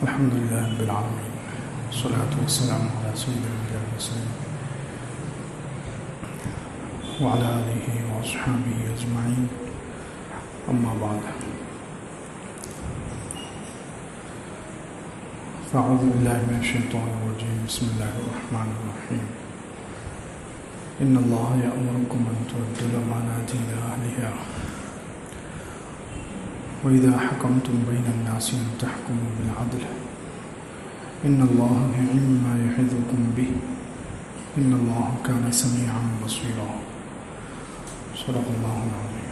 الحمد لله رب العالمين والصلاة والسلام على سيد الأنبياء والمرسلين وعلى آله وأصحابه أجمعين أما بعد فأعوذ بالله من الشيطان الرجيم بسم الله الرحمن الرحيم إن الله يأمركم أن تؤدوا الأمانات إلى أهلها وإذا حكمتم بين الناس أن تحكموا بالعدل إن الله نعم ما يعظكم به إن الله كان سميعا بصيرا صدق الله العظيم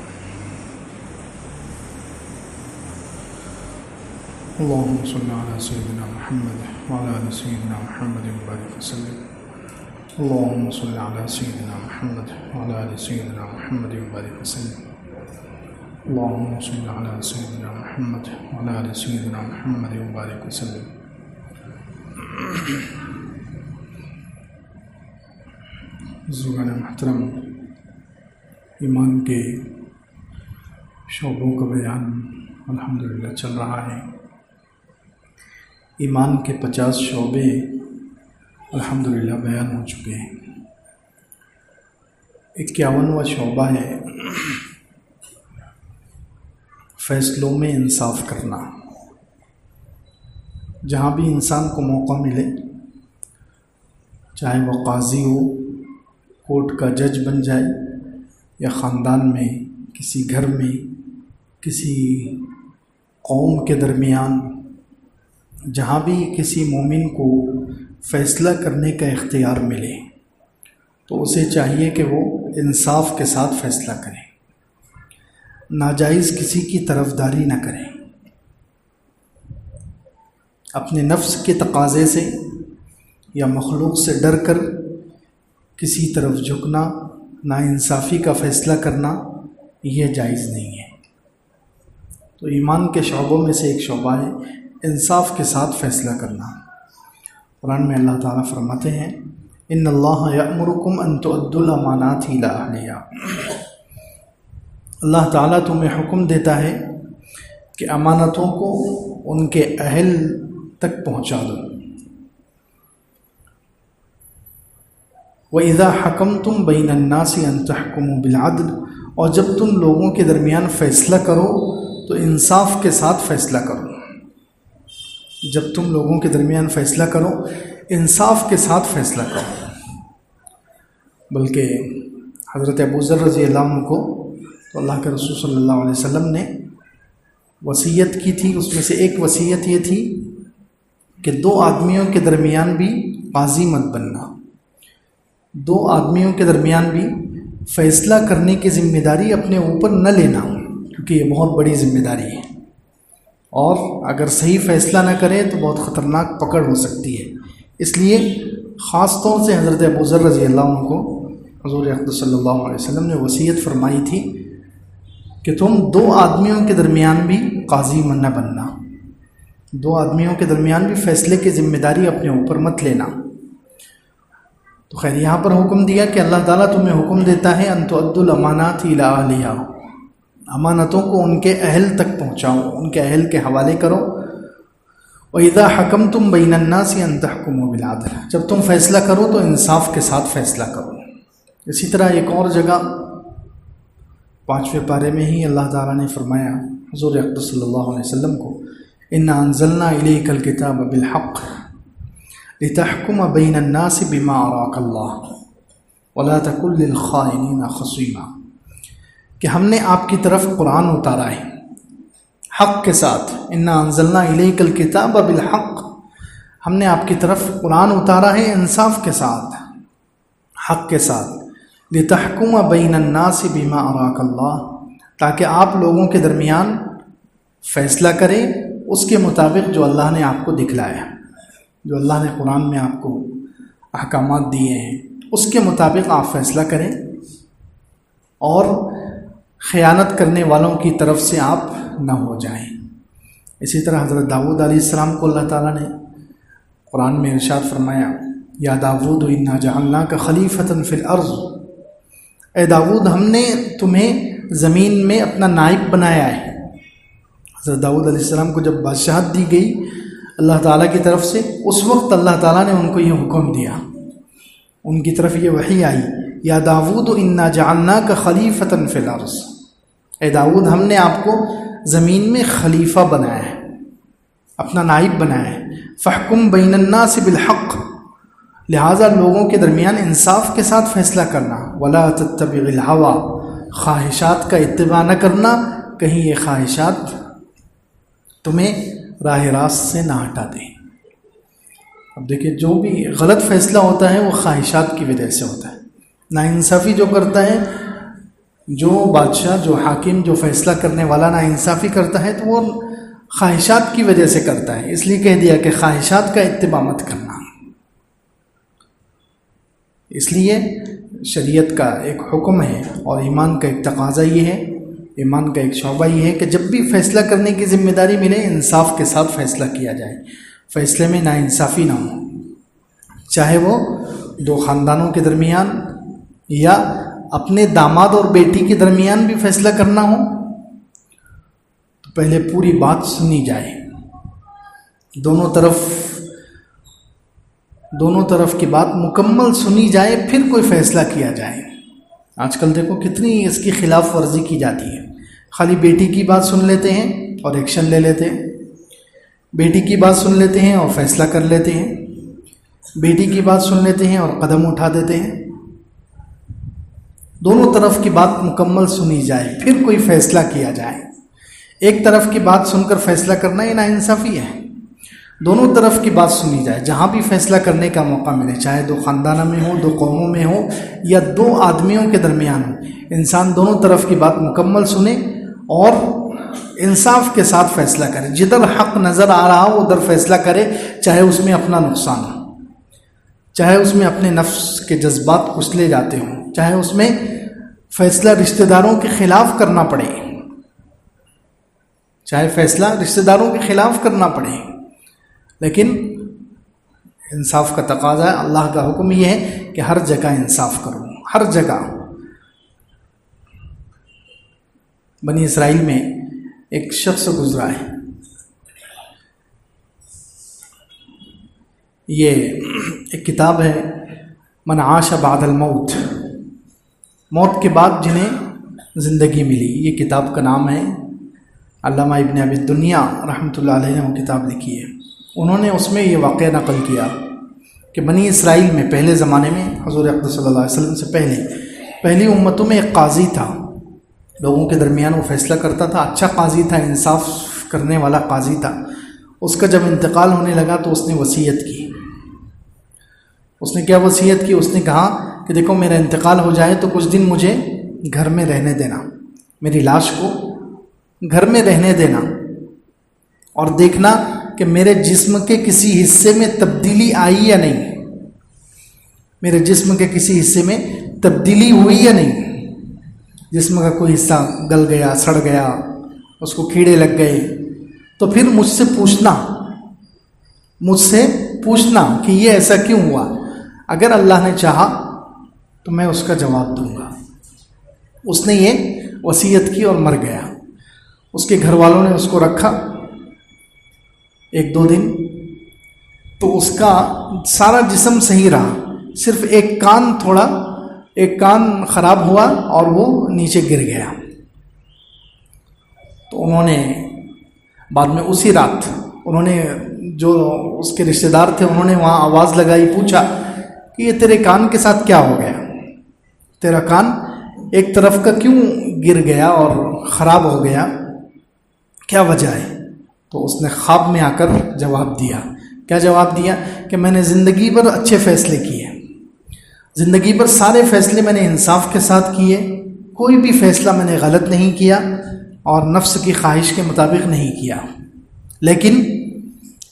اللهم صل على سيدنا محمد وعلى آل سيدنا محمد وبارك وسلم اللهم صل على سيدنا محمد وعلى آل سيدنا محمد وبارك وسلم اللهم صل على سيدنا محمد وعلى آل سيدنا محمد وبارك وسلم بزرگان محترم، ایمان کے شعبوں کا بیان الحمدللہ چل رہا ہے۔ ایمان کے 50 شعبے الحمدللہ بیان ہو چکے ہیں۔ 51واں شعبہ ہے فیصلوں میں انصاف کرنا۔ جہاں بھی انسان کو موقع ملے، چاہے وہ قاضی ہو، کورٹ کا جج بن جائے، یا خاندان میں، کسی گھر میں، کسی قوم کے درمیان، جہاں بھی کسی مومن کو فیصلہ کرنے کا اختیار ملے تو اسے چاہیے کہ وہ انصاف کے ساتھ فیصلہ کرے، ناجائز کسی کی طرفداری نہ کریں، اپنے نفس کے تقاضے سے یا مخلوق سے ڈر کر کسی طرف جھکنا، ناانصافی کا فیصلہ کرنا یہ جائز نہیں ہے۔ تو ایمان کے شعبوں میں سے ایک شعبہ ہے انصاف کے ساتھ فیصلہ کرنا۔ قرآن میں اللہ تعالیٰ فرماتے ہیں ان اللہ یأمرکم ان تؤدوا الامانات الی اہلہا، اللہ تعالیٰ تمہیں حکم دیتا ہے کہ امانتوں کو ان کے اہل تک پہنچا دو۔ وَإِذَا حَكَمْتُمْ بَيْنَ النَّاسِ أَن تَحْكُمُوا بِالْعَدْلِ، اور جب تم لوگوں کے درمیان فیصلہ کرو تو انصاف کے ساتھ فیصلہ کرو۔ جب تم لوگوں کے درمیان فیصلہ کرو، انصاف کے ساتھ فیصلہ کرو۔ بلکہ حضرت ابو ذر رضی اللہ عنہ کو تو اللہ کے رسول صلی اللہ علیہ وسلم نے وصیت کی تھی، اس میں سے ایک وصیت یہ تھی کہ 2 آدمیوں کے درمیان بھی قاضی مت بننا، 2 آدمیوں کے درمیان بھی فیصلہ کرنے کی ذمہ داری اپنے اوپر نہ لینا، کیونکہ یہ بہت بڑی ذمہ داری ہے، اور اگر صحیح فیصلہ نہ کرے تو بہت خطرناک پکڑ ہو سکتی ہے۔ اس لیے خاص طور سے حضرت ابو ذر رضی اللہ عنہ کو حضور اقدس صلی اللہ علیہ وسلم نے وصیت فرمائی تھی کہ تم 2 آدمیوں کے درمیان بھی قاضی نہ بننا، 2 آدمیوں کے درمیان بھی فیصلے کی ذمہ داری اپنے اوپر مت لینا۔ تو خیر یہاں پر حکم دیا کہ اللہ تعالیٰ تمہیں حکم دیتا ہے ان تؤدوا الامانات الی اہلہا، امانتوں کو ان کے اہل تک پہنچاؤ، ان کے اہل کے حوالے کرو۔ وَإِذَا حَكَمْتُمْ بَيْنَ النَّاسِ أَن تَحْكُمُوا بِالْعَدْلِ، جب تم فیصلہ کرو تو انصاف کے ساتھ فیصلہ کرو۔ اسی طرح ایک اور جگہ 5ویں پارے میں ہی اللہ تعالیٰ نے فرمایا حضور اقدس صلی اللہ علیہ وسلم کو اِنَّا أَنزَلْنَا إِلَيْكَ الْكِتَابَ بِالْحَقِّ لِتَحْكُمَ بَيْنَ النَّاسِ بِمَا أَرَاكَ اللَّهُ وَلَا تَكُن لِّلْخَائِنِينَ خَصِيمًا، کہ ہم نے آپ کی طرف قرآن اتارا ہے حق کے ساتھ، اِنَّا أَنزَلْنَا إِلَيْكَ الْكِتَابَ بِالْحَقِّ، ہم نے آپ کی طرف قرآن اتارا ہے انصاف کے ساتھ، حق کے ساتھ، لِتَحْكُمَ بَيْنَ النَّاسِ بِمَا أَرَاكَ اللَّهُ، تاکہ آپ لوگوں کے درمیان فیصلہ کریں اس کے مطابق جو اللہ نے آپ کو دکھلایا، جو اللہ نے قرآن میں آپ کو احکامات دیے ہیں اس کے مطابق آپ فیصلہ کریں، اور خیانت کرنے والوں کی طرف سے آپ نہ ہو جائیں۔ اسی طرح حضرت داؤد علیہ السلام کو اللہ تعالیٰ نے قرآن میں ارشاد فرمایا یا داؤد انا جعلناک خلیفۃ فی الارض، اے داؤد ہم نے تمہیں زمین میں اپنا نائب بنایا ہے۔ حضرت داؤد علیہ السلام کو جب بادشاہت دی گئی، اللہ تعالیٰ کی طرف سے. اس وقت اللہ تعالیٰ نے ان کو یہ حکم دیا، ان کی طرف یہ وحی آئی، یا داود انا جعلناک خلیفۃ فی الارض، اے داود ہم نے آپ کو زمین میں خلیفہ بنایا ہے، اپنا نائب بنایا ہے. فاحکم بین الناس بالحق، لہٰذا لوگوں کے درمیان انصاف کے ساتھ فیصلہ کرنا. ولا تتبع الہوی، خواہشات کا اتباع نہ کرنا، کہیں یہ خواہشات تمہیں راہ راست سے نہ ہٹا دیں. اب دیکھیں جو بھی غلط فیصلہ ہوتا ہے وہ خواہشات کی وجہ سے ہوتا ہے. ناانصافی جو کرتا ہے، جو بادشاہ، جو حاکم، جو فیصلہ کرنے والا ناانصافی کرتا ہے تو وہ خواہشات کی وجہ سے کرتا ہے. اس لیے کہہ دیا کہ خواہشات کا اتباع مت کرنا. اس لیے شریعت کا ایک حکم ہے اور ایمان کا ایک تقاضا یہ ہے، ایمان کا ایک شعبہ یہ ہے کہ جب بھی فیصلہ کرنے کی ذمہ داری ملے انصاف کے ساتھ فیصلہ کیا جائے، فیصلے میں ناانصافی نہ ہو، چاہے وہ دو خاندانوں کے درمیان یا اپنے داماد اور بیٹی کے درمیان بھی فیصلہ کرنا ہو تو پہلے پوری بات سنی جائے، دونوں طرف کی بات مکمل سنی جائے، پھر کوئی فیصلہ کیا جائے. آج کل دیکھو کتنی اس کی خلاف ورزی کی جاتی ہے. خالی بیٹی کی بات سن لیتے ہیں اور ایکشن لے لیتے ہیں، بیٹی کی بات سن لیتے ہیں اور فیصلہ کر لیتے ہیں، بیٹی کی بات سن لیتے ہیں اور قدم اٹھا دیتے ہیں. دونوں طرف کی بات مکمل سنی جائے پھر کوئی فیصلہ کیا جائے. ایک طرف کی بات سن کر فیصلہ کرنا یہ ناانصافی ہے. دونوں طرف کی بات سنی جائے، جہاں بھی فیصلہ کرنے کا موقع ملے، چاہے دو خاندانوں میں ہو، دو قوموں میں ہو یا دو آدمیوں کے درمیان ہو، انسان دونوں طرف کی بات مکمل سنے اور انصاف کے ساتھ فیصلہ کرے. جدھر حق نظر آ رہا ہو ادھر فیصلہ کرے، چاہے اس میں اپنا نقصان ہو، چاہے اس میں اپنے نفس کے جذبات کچلے جاتے ہوں، چاہے اس میں فیصلہ رشتہ داروں کے خلاف کرنا پڑے، چاہے فیصلہ رشتہ داروں کے خلاف کرنا پڑے، لیکن انصاف کا تقاضا ہے. اللہ کا حکم یہ ہے کہ ہر جگہ انصاف کرو، ہر جگہ. بنی اسرائیل میں ایک شخص گزرا ہے، یہ ایک کتاب ہے من عاش بعد الموت، موت کے بعد جنہیں زندگی ملی، یہ کتاب کا نام ہے. علامہ ابن ابی الدنیا رحمۃ اللہ علیہ نے وہ کتاب لکھی ہے. انہوں نے اس میں یہ واقعہ نقل کیا کہ بنی اسرائیل میں پہلے زمانے میں حضور اقدس صلی اللہ علیہ وسلم سے پہلی امتوں میں ایک قاضی تھا، لوگوں کے درمیان وہ فیصلہ کرتا تھا، اچھا قاضی تھا، انصاف کرنے والا قاضی تھا. اس کا جب انتقال ہونے لگا تو اس نے وصیت کی. اس نے کیا وصیت کی؟ اس نے کہا کہ دیکھو میرا انتقال ہو جائے تو کچھ دن مجھے گھر میں رہنے دینا، میری لاش کو گھر میں رہنے دینا اور دیکھنا کہ میرے جسم کے کسی حصے میں تبدیلی آئی یا نہیں، میرے جسم کے کسی حصے میں تبدیلی ہوئی یا نہیں. جسم کا کوئی حصہ گل گیا، سڑ گیا، اس کو کیڑے لگ گئے تو پھر مجھ سے پوچھنا کہ یہ ایسا کیوں ہوا. اگر اللہ نے چاہا تو میں اس کا جواب دوں گا. اس نے یہ وصیت کی اور مر گیا. اس کے گھر والوں نے اس کو رکھا 1-2 دن، تو اس کا سارا جسم صحیح رہا، صرف ایک کان خراب ہوا اور وہ نیچے گر گیا. تو انہوں نے بعد میں اسی رات جو اس کے رشتہ دار تھے انہوں نے وہاں آواز لگائی، پوچھا کہ یہ تیرے کان کے ساتھ کیا ہو گیا، تیرا کان ایک طرف کا کیوں گر گیا اور خراب ہو گیا، کیا وجہ ہے؟ تو اس نے خواب میں آ کر جواب دیا. کیا جواب دیا؟ کہ میں نے زندگی بھر اچھے فیصلے کیے، زندگی بھر سارے فیصلے میں نے انصاف کے ساتھ کیے، کوئی بھی فیصلہ میں نے غلط نہیں کیا اور نفس کی خواہش کے مطابق نہیں کیا. لیکن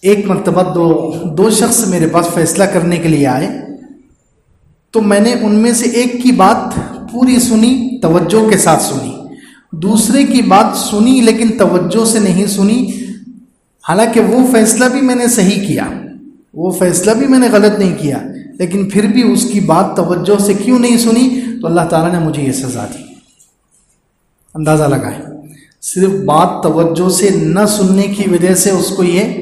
ایک مرتبہ دو شخص میرے پاس فیصلہ کرنے کے لیے آئے تو میں نے ان میں سے ایک کی بات پوری سنی، توجہ کے ساتھ سنی، دوسرے کی بات سنی لیکن توجہ سے نہیں سنی. حالانکہ وہ فیصلہ بھی میں نے صحیح کیا، وہ فیصلہ بھی میں نے غلط نہیں کیا، لیکن پھر بھی اس کی بات توجہ سے کیوں نہیں سنی؟ تو اللہ تعالیٰ نے مجھے یہ سزا دی. اندازہ لگائیں، صرف بات توجہ سے نہ سننے کی وجہ سے اس کو یہ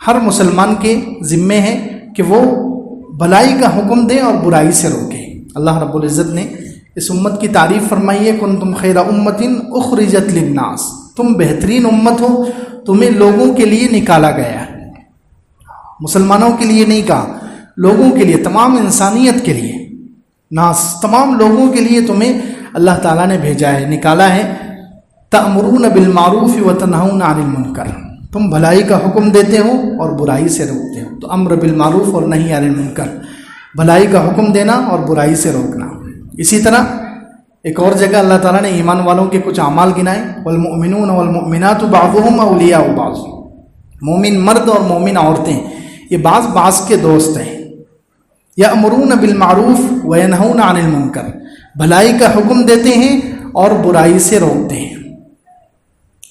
ہر مسلمان کے ذمے ہے کہ وہ بھلائی کا حکم دے اور برائی سے روکے۔ اللہ رب العزت نے اس امت کی تعریف فرمائی ہے، کنتم خیر امۃ اخرجت للناس، تم بہترین امت ہو، تمہیں لوگوں کے لیے نکالا گیا ہے۔ مسلمانوں کے لیے نہیں کہا، لوگوں کے لیے، تمام انسانیت کے لیے، ناس، تمام لوگوں کے لیے تمہیں اللہ تعالیٰ نے بھیجا ہے، نکالا ہے۔ تأمرون بالمعروف وتنہون عن المنکر، تم بھلائی کا حکم دیتے ہو اور برائی سے روکتے ہو۔ تو امر بالمعروف اور نہی عن المنکر، بھلائی کا حکم دینا اور برائی سے روکنا۔ اسی طرح ایک اور جگہ اللہ تعالیٰ نے ایمان والوں کے کچھ اعمال گنائے، والمؤمنون والمؤمنات بعضهم اولیاء بعض، مومن مرد اور مومن عورتیں یہ بعض کے دوست ہیں۔ یأمرون بالمعروف وینہون عن المنکر، بھلائی کا حکم دیتے ہیں اور برائی سے روکتے ہیں۔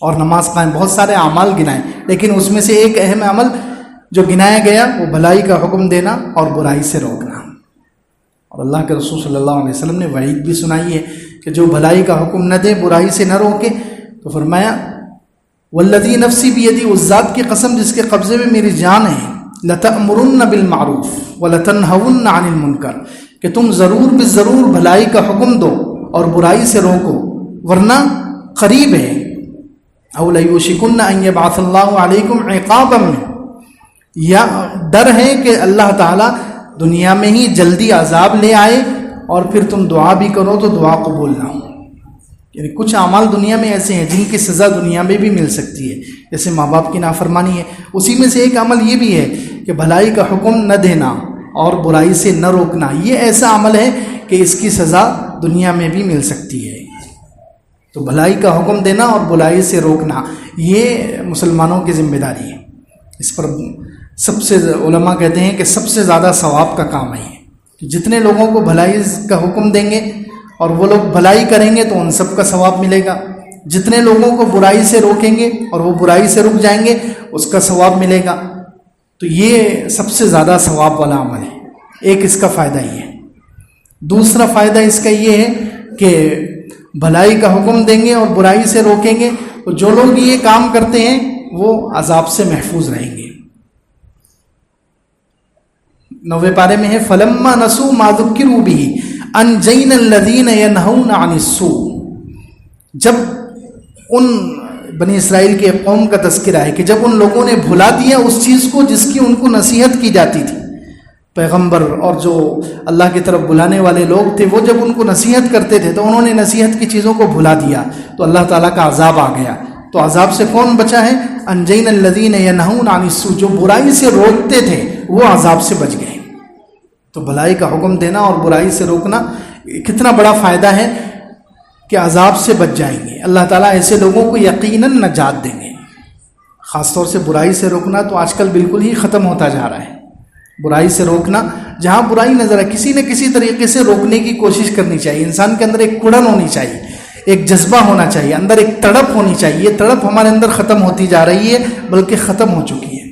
اور نماز قائم، بہت سارے اعمال گنائے، لیکن اس میں سے ایک اہم عمل جو گنایا گیا وہ بھلائی کا حکم دینا اور برائی سے روکنا۔ اور اللہ کے رسول صلی اللہ علیہ وسلم نے وعید بھی سنائی ہے کہ جو بھلائی کا حکم نہ دے، برائی سے نہ روکے، تو فرمایا والذی نفسی بیدی، اس ذات کی قسم جس کے قبضے میں میری جان ہے، لتأمرن بالمعروف ولتنہون عن المنکر، کہ تم ضرور بالضرور بھلائی کا حکم دو اور برائی سے روکو، ورنہ قریب ہے، او لیوشکن ان یبعث اللہ علیکم عقابا، یا ڈر ہے کہ اللہ تعالیٰ دنیا میں ہی جلدی عذاب لے آئے اور پھر تم دعا بھی کرو تو دعا قبول نہ ہو۔ یعنی کچھ اعمال دنیا میں ایسے ہیں جن کی سزا دنیا میں بھی مل سکتی ہے، جیسے ماں باپ کی نافرمانی ہے۔ اسی میں سے ایک عمل یہ بھی ہے کہ بھلائی کا حکم نہ دینا اور برائی سے نہ روکنا، یہ ایسا عمل ہے کہ اس کی سزا دنیا میں بھی مل سکتی ہے۔ تو بھلائی کا حکم دینا اور برائی سے روکنا یہ مسلمانوں کی ذمہ داری ہے۔ اس پر سب سے علماء کہتے ہیں کہ سب سے زیادہ ثواب کا کام ہے کہ جتنے لوگوں کو بھلائی کا حکم دیں گے اور وہ لوگ بھلائی کریں گے تو ان سب کا ثواب ملے گا، جتنے لوگوں کو برائی سے روکیں گے اور وہ برائی سے رک جائیں گے اس کا ثواب ملے گا۔ تو یہ سب سے زیادہ ثواب والا عمل ہے۔ ایک اس کا فائدہ یہ ہے۔ دوسرا فائدہ اس کا یہ ہے کہ بھلائی کا حکم دیں گے اور برائی سے روکیں گے تو جو لوگ یہ کام کرتے ہیں وہ عذاب سے محفوظ رہیں گے۔ 9ویں پارے میں ہے فلما نسوا ما ذکروا به انجینا الذین ینہون عن السوء، جب ان بنی اسرائیل کے قوم کا تذکرہ ہے کہ جب ان لوگوں نے بھلا دیا اس چیز کو جس کی ان کو نصیحت کی جاتی تھی، پیغمبر اور جو اللہ کی طرف بلانے والے لوگ تھے وہ جب ان کو نصیحت کرتے تھے تو انہوں نے نصیحت کی چیزوں کو بھلا دیا تو اللہ تعالیٰ کا عذاب آ گیا۔ تو عذاب سے کون بچا ہے؟ انجینا الذین ینہون عن السوء، جو برائی سے روکتے تھے وہ عذاب سے بچ گئے۔ تو بھلائی کا حکم دینا اور برائی سے روکنا کتنا بڑا فائدہ ہے کہ عذاب سے بچ جائیں گے۔ اللہ تعالیٰ ایسے لوگوں کو یقیناً نجات دیں گے۔ خاص طور سے برائی سے روکنا تو آج کل بالکل ہی ختم ہوتا جا رہا ہے۔ برائی سے روکنا، جہاں برائی نظر آئے کسی نہ کسی طریقے سے روکنے کی کوشش کرنی چاہیے۔ انسان کے اندر ایک کڑن ہونی چاہیے، ایک جذبہ ہونا چاہیے، اندر ایک تڑپ ہونی چاہیے۔ یہ تڑپ ہمارے اندر ختم ہوتی جا رہی ہے، بلکہ ختم ہو چکی ہے۔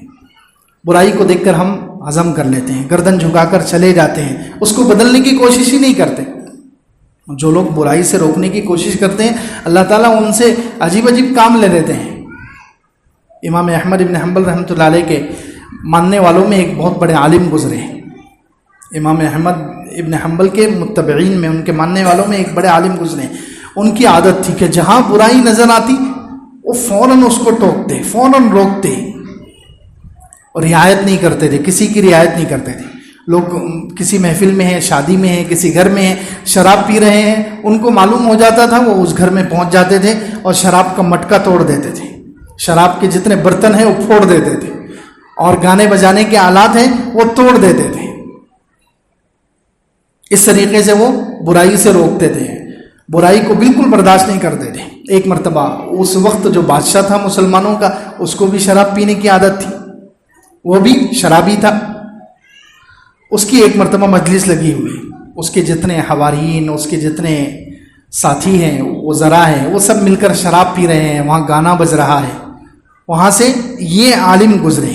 برائی کو دیکھ کر ہم ہضم کر لیتے ہیں، گردن جھکا کر چلے جاتے ہیں، اس کو بدلنے کی کوشش ہی نہیں کرتے۔ جو لوگ برائی سے روکنے کی کوشش کرتے ہیں اللہ تعالیٰ ان سے عجیب عجیب کام لے لیتے ہیں۔ امام احمد ابن حنبل رحمۃ اللہ علیہ کے ماننے والوں میں ایک بہت بڑے عالم گزرے ہیں۔ امام احمد ابن حنبل کے متبعین میں، ان کے ماننے والوں میں ایک بڑے عالم گزرے ہیں۔ ان کی عادت تھی کہ جہاں برائی نظر آتی وہ فوراً اس کو ٹوکتے، فوراً روکتے اور رعایت نہیں کرتے تھے، کسی کی رعایت نہیں کرتے تھے۔ لوگ کسی محفل میں ہیں، شادی میں ہیں، کسی گھر میں ہیں، شراب پی رہے ہیں، ان کو معلوم ہو جاتا تھا، وہ اس گھر میں پہنچ جاتے تھے اور شراب کا مٹکا توڑ دیتے تھے، شراب کے جتنے برتن ہیں وہ پھوڑ دیتے تھے، اور گانے بجانے کے آلات ہیں وہ توڑ دیتے تھے۔ اس طریقے سے وہ برائی سے روکتے تھے، برائی کو بالکل برداشت نہیں کرتے تھے۔ ایک مرتبہ اس وقت جو بادشاہ تھا مسلمانوں کا، اس کو بھی شراب پینے کی عادت تھی، وہ بھی شرابی تھا۔ اس کی ایک مرتبہ مجلس لگی ہوئی، اس کے جتنے حواریین، اس کے جتنے ساتھی ہیں، وزراء ہیں، وہ سب مل کر شراب پی رہے ہیں، وہاں گانا بج رہا ہے۔ وہاں سے یہ عالم گزرے،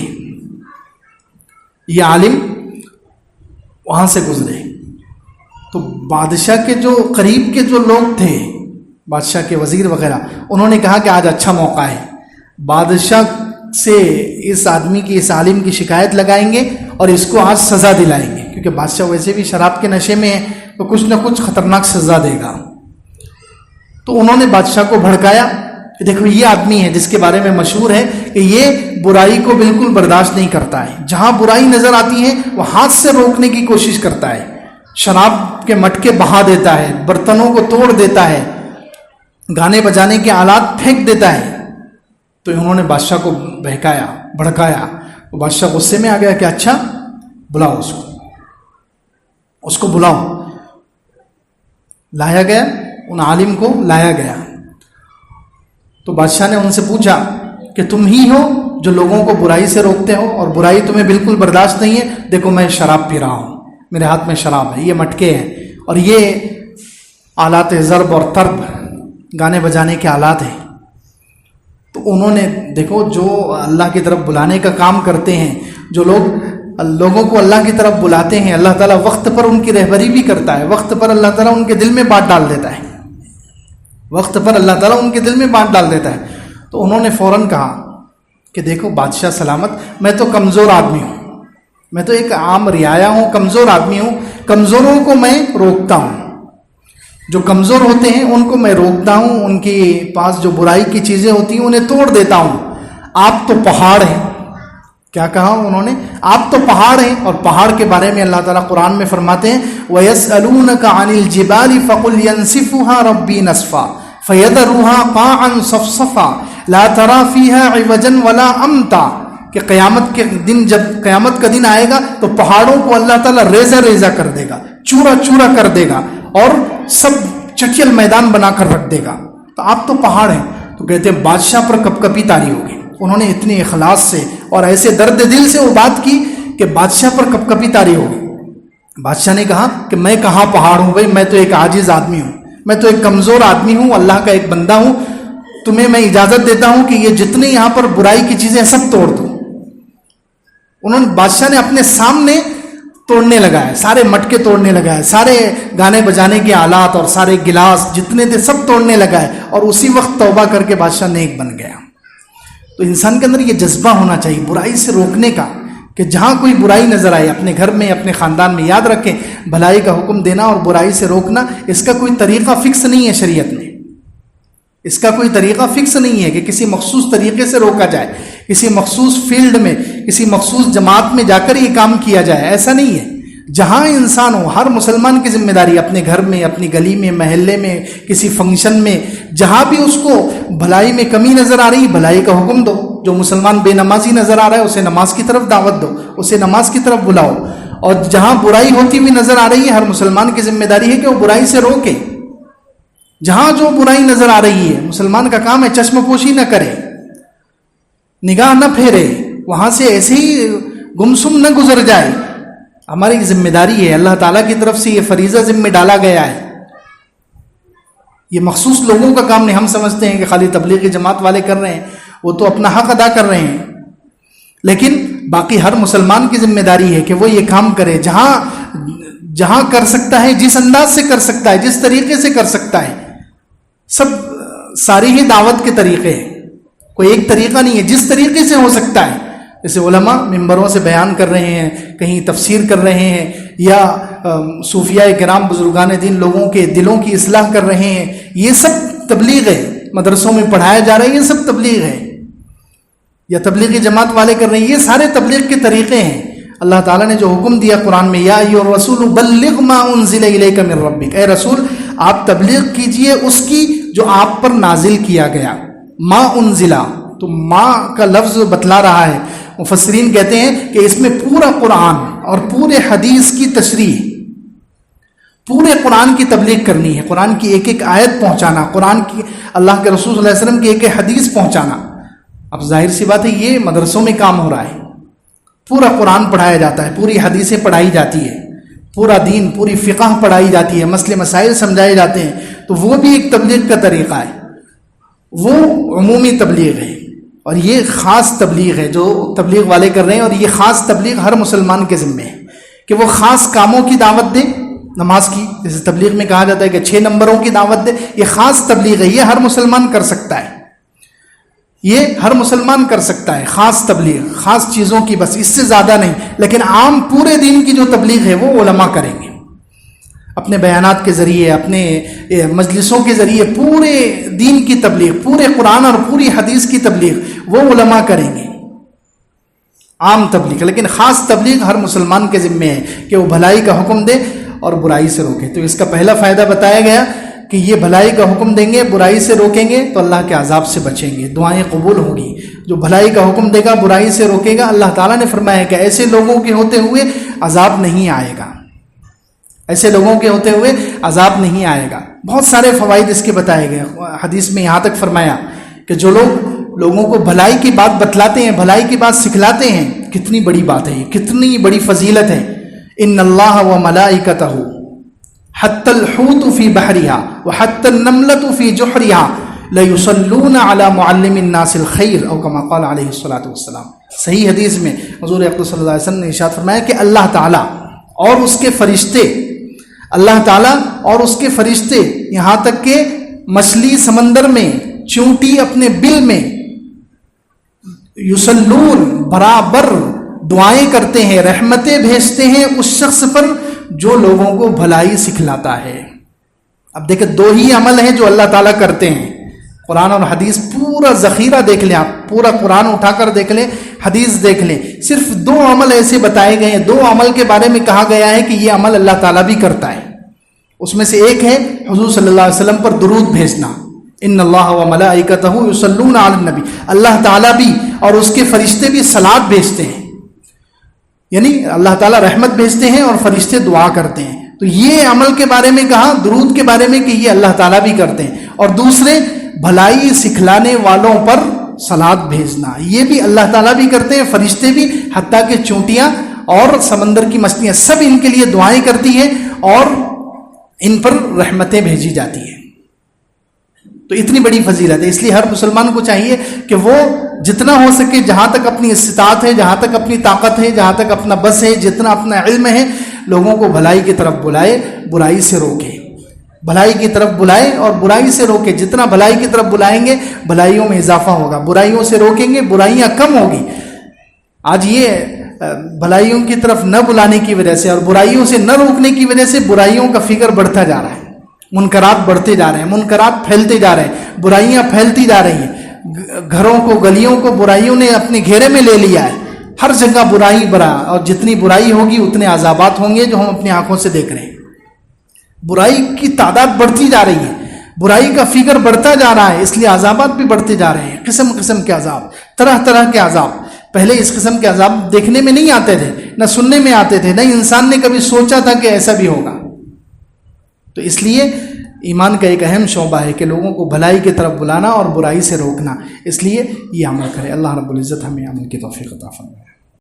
یہ عالم وہاں سے گزرے تو بادشاہ کے جو قریب کے جو لوگ تھے، بادشاہ کے وزیر وغیرہ، انہوں نے کہا کہ آج اچھا موقع ہے۔ بادشاہ سے اس آدمی کی اس عالم کی شکایت لگائیں گے اور اس کو آج سزا دلائیں گے، کیونکہ بادشاہ ویسے بھی شراب کے نشے میں ہے تو کچھ نہ کچھ خطرناک سزا دے گا۔ تو انہوں نے بادشاہ کو بھڑکایا کہ دیکھو یہ آدمی ہے جس کے بارے میں مشہور ہے کہ یہ برائی کو بالکل برداشت نہیں کرتا ہے، جہاں برائی نظر آتی ہے وہ ہاتھ سے روکنے کی کوشش کرتا ہے، شراب کے مٹکے بہا دیتا ہے، برتنوں کو توڑ دیتا ہے، گانے بجانے کے آلات پھینک دیتا ہے۔ تو انہوں نے بادشاہ کو بہکایا، بھڑکایا، تو بادشاہ غصے میں آ گیا کہ اچھا بلاؤ اس کو بلاؤ۔ لایا گیا، ان عالم کو لایا گیا، تو بادشاہ نے ان سے پوچھا کہ تم ہی ہو جو لوگوں کو برائی سے روکتے ہو اور برائی تمہیں بالکل برداشت نہیں ہے؟ دیکھو میں شراب پی رہا ہوں، میرے ہاتھ میں شراب ہے، یہ مٹکے ہیں اور یہ آلات ضرب اور طرب گانے بجانے کے آلات ہیں۔ تو انہوں نے دیکھو جو اللہ کی طرف بلانے کا کام کرتے ہیں، جو لوگوں کو اللہ کی طرف بلاتے ہیں، اللہ تعالیٰ وقت پر ان کی رہبری بھی کرتا ہے، وقت پر اللہ تعالیٰ ان کے دل میں بات ڈال دیتا ہے، وقت پر اللہ تعالیٰ ان کے دل میں بات ڈال دیتا ہے۔ تو انہوں نے فوراً کہا کہ دیکھو بادشاہ سلامت، میں تو کمزور آدمی ہوں، میں تو ایک عام رعایا ہوں، کمزور آدمی ہوں، کمزوروں کو میں روکتا ہوں، جو کمزور ہوتے ہیں ان کو میں روکتا ہوں، ان کے پاس جو برائی کی چیزیں ہوتی ہیں انہیں توڑ دیتا ہوں۔ آپ تو پہاڑ ہیں، کیا کہا انہوں نے؟ آپ تو پہاڑ ہیں، اور پہاڑ کے بارے میں اللہ تعالیٰ قرآن میں فرماتے ہیں وَيَسْأَلُونَكَ عَنِ الْجِبَالِ فَقُلْ يَنْسِفُهَا رَبِّي نَسْفًا فَيَذَرُهَا قَاعًا صَفْصَفًا لَا تَرَىٰ فِيهَا عِوَجًا وَلَا أَمْتًا، کہ قیامت کے دن، جب قیامت کا دن آئے گا تو پہاڑوں کو اللہ تعالیٰ ریزہ ریزہ کر دے گا، چورا چورا کر دے گا اور سب چٹیل میدان بنا کر رکھ دے گا۔ تو آپ تو پہاڑ ہیں۔ تو کہتے ہیں بادشاہ پر کپ کپی طاری ہوگی۔ انہوں نے اتنے اخلاص سے اور ایسے درد دل سے وہ بات کی کہ بادشاہ پر کپ کپی طاری ہوگی۔ بادشاہ نے کہا کہ میں کہاں پہاڑ ہوں بھائی، میں تو ایک عاجز آدمی ہوں، میں تو ایک کمزور آدمی ہوں، اللہ کا ایک بندہ ہوں، تمہیں میں اجازت دیتا ہوں کہ یہ جتنے یہاں پر برائی کی چیزیں سب توڑ دو۔ انہوں نے بادشاہ نے اپنے سامنے توڑنے لگا ہے، سارے مٹکے توڑنے لگا ہے، سارے گانے بجانے کے آلات اور سارے گلاس جتنے تھے سب توڑنے لگا ہے، اور اسی وقت توبہ کر کے بادشاہ نیک بن گیا۔ تو انسان کے اندر یہ جذبہ ہونا چاہیے برائی سے روکنے کا، کہ جہاں کوئی برائی نظر آئے اپنے گھر میں، اپنے خاندان میں، یاد رکھیں بھلائی کا حکم دینا اور برائی سے روکنا اس کا کوئی طریقہ فکس نہیں ہے شریعت میں، اس کا کوئی طریقہ فکس نہیں ہے کہ کسی مخصوص طریقے سے روکا جائے، کسی مخصوص فیلڈ میں، کسی مخصوص جماعت میں جا کر یہ کام کیا جائے، ایسا نہیں ہے۔ جہاں انسان ہو، ہر مسلمان کی ذمہ داری اپنے گھر میں، اپنی گلی میں، محلے میں، کسی فنکشن میں، جہاں بھی اس کو بھلائی میں کمی نظر آ رہی بھلائی کا حکم دو۔ جو مسلمان بے نمازی نظر آ رہا ہے اسے نماز کی طرف دعوت دو، اسے نماز کی طرف بلاؤ، اور جہاں برائی ہوتی ہوئی نظر آ رہی ہے ہر مسلمان کی ذمہ داری ہے کہ وہ برائی سے روکے۔ جہاں جو برائی نظر آ رہی ہے مسلمان کا کام ہے چشم پوشی نہ کرے، نگاہ نہ پھیرے، وہاں سے ایسے ہی گمسم نہ گزر جائے۔ ہماری ذمہ داری ہے، اللہ تعالیٰ کی طرف سے یہ فریضہ ذمہ ڈالا گیا ہے، یہ مخصوص لوگوں کا کام نہیں۔ ہم سمجھتے ہیں کہ خالی تبلیغی جماعت والے کر رہے ہیں، وہ تو اپنا حق ادا کر رہے ہیں، لیکن باقی ہر مسلمان کی ذمہ داری ہے کہ وہ یہ کام کرے، جہاں کر سکتا ہے، جس انداز سے کر سکتا ہے، جس طریقے سے کر سکتا ہے۔ سب ساری ہی دعوت کے طریقے ہیں، کوئی ایک طریقہ نہیں ہے، جس طریقے سے ہو سکتا ہے۔ جیسے علماء ممبروں سے بیان کر رہے ہیں، کہیں تفسیر کر رہے ہیں، یا صوفیاء کرام بزرگان دین لوگوں کے دلوں کی اصلاح کر رہے ہیں، یہ سب تبلیغ ہے۔ مدرسوں میں پڑھایا جا رہا ہے، یہ سب تبلیغ ہے، یا تبلیغی جماعت والے کر رہے ہیں، یہ سارے تبلیغ کے طریقے ہیں۔ اللہ تعالیٰ نے جو حکم دیا قرآن میں، یا ایھا الرسول بلغ ما انزل الیک من ربک، اے رسول آپ تبلیغ کیجئے اس کی جو آپ پر نازل کیا گیا۔ ما انزلہ، تو ما کا لفظ بتلا رہا ہے، مفسرین کہتے ہیں کہ اس میں پورا قرآن اور پورے حدیث کی تشریح، پورے قرآن کی تبلیغ کرنی ہے، قرآن کی ایک ایک آیت پہنچانا، قرآن کی، اللہ کے رسول صلی اللہ علیہ وسلم کی ایک ایک حدیث پہنچانا۔ اب ظاہر سی بات ہے یہ مدرسوں میں کام ہو رہا ہے، پورا قرآن پڑھایا جاتا ہے، پوری حدیثیں پڑھائی جاتی ہے، پورا دین، پوری فقہ پڑھائی جاتی ہے، مسئلے مسائل سمجھائے جاتے ہیں، تو وہ بھی ایک تبلیغ کا طریقہ ہے، وہ عمومی تبلیغ ہے، اور یہ خاص تبلیغ ہے جو تبلیغ والے کر رہے ہیں، اور یہ خاص تبلیغ ہر مسلمان کے ذمہ ہے کہ وہ خاص کاموں کی دعوت دے، نماز کی، جیسے تبلیغ میں کہا جاتا ہے کہ 6 نمبروں کی دعوت دے، یہ خاص تبلیغ ہے، یہ ہر مسلمان کر سکتا ہے۔ یہ ہر مسلمان کر سکتا ہے، خاص تبلیغ، خاص چیزوں کی بس، اس سے زیادہ نہیں، لیکن عام پورے دین کی جو تبلیغ ہے وہ علماء کریں گے، اپنے بیانات کے ذریعے، اپنے مجلسوں کے ذریعے پورے دین کی تبلیغ، پورے قرآن اور پوری حدیث کی تبلیغ وہ علماء کریں گے، عام تبلیغ۔ لیکن خاص تبلیغ ہر مسلمان کے ذمے ہے کہ وہ بھلائی کا حکم دے اور برائی سے روکے۔ تو اس کا پہلا فائدہ بتایا گیا کہ یہ بھلائی کا حکم دیں گے، برائی سے روکیں گے تو اللہ کے عذاب سے بچیں گے، دعائیں قبول ہوں گی۔ جو بھلائی کا حکم دے گا، برائی سے روکے گا، اللہ تعالیٰ نے فرمایا کہ ایسے لوگوں کے ہوتے ہوئے عذاب نہیں آئے گا، ایسے لوگوں کے ہوتے ہوئے عذاب نہیں آئے گا۔ بہت سارے فوائد اس کے بتائے گئے، حدیث میں یہاں تک فرمایا کہ جو لوگوں کو بھلائی کی بات بتلاتے ہیں، بھلائی کی بات سکھلاتے ہیں، کتنی بڑی بات ہے، کتنی بڑی فضیلت ہے۔ ان اللہ و ملائکتہ حتی الحوت فی بحرہا وحتی النملۃ فی جحرہا لیصلون علی معلم الناس الخیر او کما قال علیہ الصلوۃ والسلام۔ صحیح حدیث میں حضور اقدس صلی اللہ علیہ وسلم نے ارشاد فرمایا کہ اللہ تعالیٰ اور اس کے فرشتے، اللہ تعالیٰ اور اس کے فرشتے، یہاں تک کہ مچھلی سمندر میں، چونٹی اپنے بل میں، یصلون برابر دعائیں کرتے ہیں، رحمتیں بھیجتے ہیں اس شخص پر جو لوگوں کو بھلائی سکھلاتا ہے۔ اب دیکھیں، دو ہی عمل ہیں جو اللہ تعالیٰ کرتے ہیں۔ قرآن اور حدیث پورا ذخیرہ دیکھ لیں، آپ پورا قرآن اٹھا کر دیکھ لیں، حدیث دیکھ لیں، صرف دو عمل ایسے بتائے گئے ہیں، دو عمل کے بارے میں کہا گیا ہے کہ یہ عمل اللہ تعالیٰ بھی کرتا ہے۔ اس میں سے ایک ہے حضور صلی اللہ علیہ وسلم پر درود بھیجنا، ان اللہ و ملائکتہ یصلون علی النبی، اللہ تعالیٰ بھی اور اس کے فرشتے بھی صلات بھیجتے ہیں، یعنی اللہ تعالیٰ رحمت بھیجتے ہیں اور فرشتے دعا کرتے ہیں۔ تو یہ عمل کے بارے میں کہا، درود کے بارے میں کہ یہ اللہ تعالیٰ بھی کرتے ہیں، اور دوسرے بھلائی سکھلانے والوں پر صلات بھیجنا، یہ بھی اللہ تعالیٰ بھی کرتے ہیں، فرشتے بھی، حتیٰ کہ چونٹیاں اور سمندر کی مچھلیاں سب ان کے لیے دعائیں کرتی ہیں اور ان پر رحمتیں بھیجی جاتی ہیں۔ تو اتنی بڑی فضیلت ہے، اس لیے ہر مسلمان کو چاہیے کہ وہ جتنا ہو سکے، جہاں تک اپنی استطاعت ہے، جہاں تک اپنی طاقت ہے، جہاں تک اپنا بس ہے، جتنا اپنا علم ہے، لوگوں کو بھلائی کی طرف بلائے، برائی سے روکے، بھلائی کی طرف بلائے اور برائی سے روکے۔ جتنا بھلائی کی طرف بلائیں گے بھلائیوں میں اضافہ ہوگا، برائیوں سے روکیں گے برائیاں کم ہوگی۔ آج یہ بھلائیوں کی طرف نہ بلانے کی وجہ سے اور برائیوں سے نہ روکنے کی وجہ سے برائیوں کا فگر بڑھتا جا رہا ہے، منکرات بڑھتے جا رہے ہیں، منکرات پھیلتے جا رہے ہیں، برائیاں پھیلتی جا رہی ہیں، گھروں کو، گلیوں کو برائیوں نے اپنے گھیرے میں لے لیا ہے، ہر جگہ برائی برا، اور جتنی برائی ہوگی اتنے عذابات ہوں گے جو ہم اپنی آنکھوں سے دیکھ رہے ہیں۔ برائی کی تعداد بڑھتی جا رہی ہے، برائی کا فگر بڑھتا جا رہا ہے، اس لیے عذابات بھی بڑھتے جا رہے ہیں، قسم قسم کے عذاب، طرح طرح کے عذاب۔ پہلے اس قسم کے عذاب دیکھنے میں نہیں آتے تھے، نہ سننے میں آتے تھے، نہ انسان نے کبھی سوچا تھا کہ ایسا بھی ہوگا۔ تو اس لیے ایمان کا ایک اہم شعبہ ہے کہ لوگوں کو بھلائی کی طرف بلانا اور برائی سے روکنا، اس لیے یہ عمل کرے۔ اللہ رب العزت ہمیں عمل کی توفیق عطا فرمائے۔